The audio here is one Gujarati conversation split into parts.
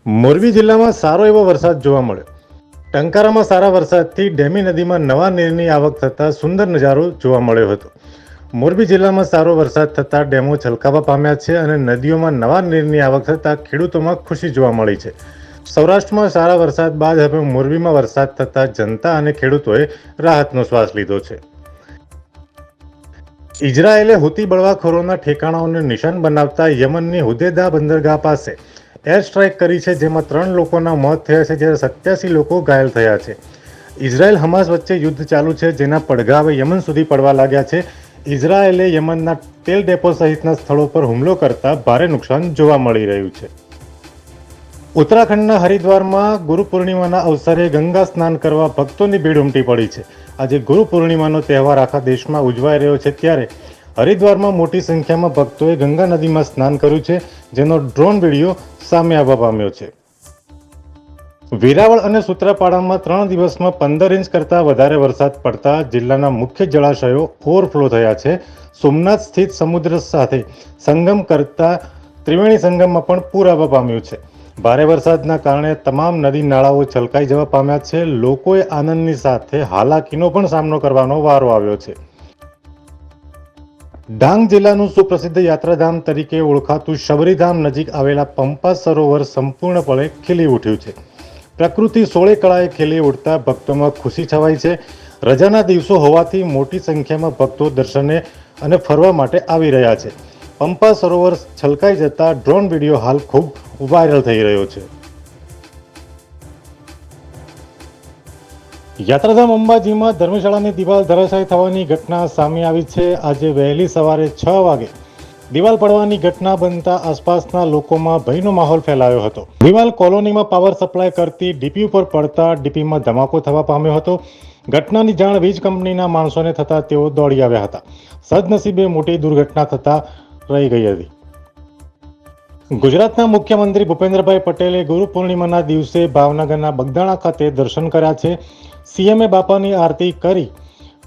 મોરબી જિલ્લામાં સારો એવો વરસાદ જોવા મળ્યો. ટંકારામાં સારા વરસાદથી ડેમી નદીમાં નવા નીરની આવક થતાં સુંદર નજારો જોવા મળ્યો હતો. મોરબી જિલ્લામાં સારો વરસાદ થતાં ડેમો છલકાવા પામ્યા છે અને નદીઓમાં નવા નીરની આવક થતાં ખેડૂતોમાં ખુશી જોવા મળી છે. સૌરાષ્ટ્રમાં સારા વરસાદ બાદ હવે મોરબીમાં વરસાદ થતાં જનતા અને ખેડૂતોએ રાહતનો શ્વાસ લીધો છે. ઇઝરાયેલે હુતી બળવાખોરોના ઠેકાણાઓને નિશાન બનાવતા યમનની હુદેદા બંદરગાહ પાસે એર સ્ટ્રાઇક કરી છે, જેમાં 3 લોકોના મોત થયા છે જ્યારે 87 લોકો ઘાયલ થયા છે. ઇઝરાયલ હમાસ વચ્ચે યુદ્ધ ચાલુ છે, જેના પડઘા હવે યમન સુધી પડવા લાગ્યા છે. ઇઝરાયેલે યમનના તેલ ડેપો સહિતના સ્થળો પર હુમલો કરતા ભારે નુકસાન જોવા મળી રહ્યું છે. ઉત્તરાખંડના હરિદ્વારમાં ગુરુ પૂર્ણિમાના અવસરે ગંગા સ્નાન કરવા ભક્તોની ભીડ ઉમટી પડી છે. આજે ગુરુ પૂર્ણિમાનો તહેવાર આખા દેશમાં ઉજવાઈ રહ્યો છે, ત્યારે હરિદ્વારમાં મોટી સંખ્યામાં ભક્તોએ ગંગા નદીમાં સ્નાન કર્યું છે, જેનો ડ્રોન વિડીયો સામે આવવા પામ્યો છે. વેરાવળ અને સૂત્રાપાડામાં 3 દિવસમાં 15 ઇંચ કરતાં વધારે વરસાદ પડતા જિલ્લાના મુખ્ય જળાશયો ઓવરફ્લો થયા છે. સોમનાથ સ્થિત સમુદ્ર સાથે સંગમ કરતા ત્રિવેણી સંગમમાં પણ પૂર આવવા પામ્યું છે. ભારે વરસાદના કારણે તમામ નદી નાળાઓ છલકાઈ જવા પામ્યા છે. લોકોએ આનંદની સાથે હાલાકીનો પણ સામનો કરવાનો વારો આવ્યો છે. ડાંગ જિલ્લાનું સુપ્રસિદ્ધ યાત્રાધામ તરીકે ઓળખાતું શબરીધામ નજીક આવેલા પંપા સરોવર સંપૂર્ણપણે ખીલી ઉઠ્યું છે. પ્રકૃતિ 16 કળાએ ખીલી ઉઠતા ભક્તોમાં ખુશી છવાઈ છે. રજાના દિવસો હોવાથી મોટી સંખ્યામાં ભક્તો દર્શને અને ફરવા માટે આવી રહ્યા છે. પંપા સરોવર છલકાઈ જતા ડ્રોન વિડીયો હાલ ખૂબ વાયરલ થઈ રહ્યો છે. યાત્રાધામ અંબાજીમાં ધર્મશાળાની દિવાલ ધરાશાયી થવાની ઘટના સામે આવી છે. આજે વહેલી સવારે 6 વાગે દિવાલ પડવાની ઘટના બનતા આસપાસના લોકોમાં ભયનો માહોલ ફેલાયો હતો. દિવાલ કોલોનીમાં પાવર સપ્લાય કરતી ડીપી ઉપર પડતા ડીપીમાં ધમાકો થવા પામ્યો હતો. ઘટનાની જાણ વીજ કંપનીના માણસોને થતાં તેઓ દોડી આવ્યા હતા. સદનસીબે મોટી દુર્ઘટના થતાં રહી ગઈ હતી. ગુજરાતના મુખ્યમંત્રી ભૂપેન્દ્રભાઈ પટેલે ગુરુ પૂર્ણિમાના દિવસે ભાવનગરના બગદાણા ખાતે દર્શન કર્યા છે. સીએમએ બાપાની આરતી કરી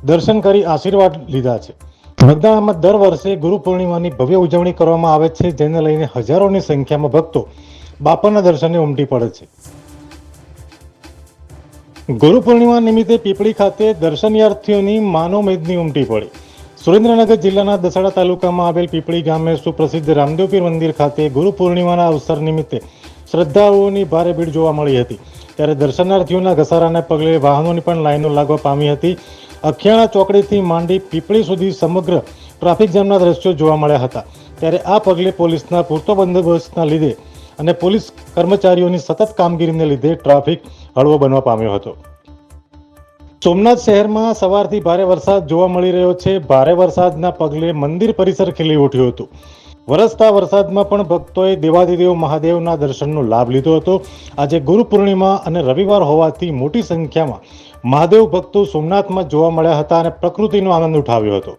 દર્શન કરી આશીર્વાદ લીધા છે. બગદાણામાં દર વર્ષે ગુરુ પૂર્ણિમાની ભવ્ય ઉજવણી કરવામાં આવે છે, જેને લઈને હજારોની સંખ્યામાં ભક્તો બાપાના દર્શને ઉમટી પડે છે. ગુરુ પૂર્ણિમા નિમિત્તે પીપળી ખાતે દર્શનાર્થીઓની માનવમેદની ઉમટી પડી. સુરેન્દ્રનગર જિલ્લાના દસાડા તાલુકામાં આવેલ પીપળી ગામે સુપ્રસિદ્ધ રામદેવપીર મંદિર ખાતે ગુરુ પૂર્ણિમાના અવસર નિમિત્તે શ્રદ્ધાળુઓની ભારે ભીડ જોવા મળી હતી. ત્યારે દર્શનાર્થીઓના ઘસારાને પગલે વાહનોની પણ લાઈનો લાગવા પામી હતી. અખિયાણા ચોકડીથી માંડી પીપળી સુધી સમગ્ર ટ્રાફિક જામના દ્રશ્યો જોવા મળ્યા હતા. ત્યારે આ પગલે પોલીસના પૂરતો બંદોબસ્તના લીધે અને પોલીસ કર્મચારીઓની સતત કામગીરીને લીધે ટ્રાફિક હળવો બનવા પામ્યો હતો. સોમનાથ શહેરમાં સવારથી ભારે વરસાદ જોવા મળી રહ્યો છે. ભારે વરસાદના પગલે મંદિર પરિસર ખીલી ઉઠ્યું હતું. વરસતા વરસાદમાં પણ ભક્તોએ દેવાધિદેવ મહાદેવના દર્શનનો લાભ લીધો હતો. આજે ગુરુ પૂર્ણિમા અને રવિવાર હોવાથી મોટી સંખ્યામાં મહાદેવ ભક્તો સોમનાથમાં જોવા મળ્યા હતા અને પ્રકૃતિનો આનંદ ઉઠાવ્યો હતો.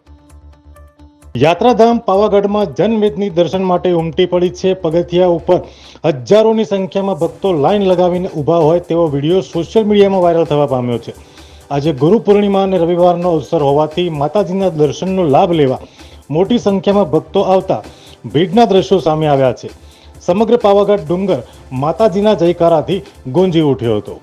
યાત્રાધામ પાવાગઢમાં જનમેદની દર્શન માટે ઉમટી પડી છે. પગથિયા ઉપર હજારોની સંખ્યામાં ભક્તો લાઈન લગાવીને ઊભા હોય તેવો વિડીયો સોશિયલ મીડિયામાં વાયરલ થવા પામ્યો છે. આજે ગુરુ પૂર્ણિમા અને રવિવારનો અવસર હોવાથી માતાજીના દર્શનનો લાભ લેવા મોટી સંખ્યામાં ભક્તો આવતા ભીડના દ્રશ્યો સામે આવ્યા છે. સમગ્ર પાવાગઢ ડુંગર માતાજીના જયકારાથી ગુંજી ઉઠ્યો હતો.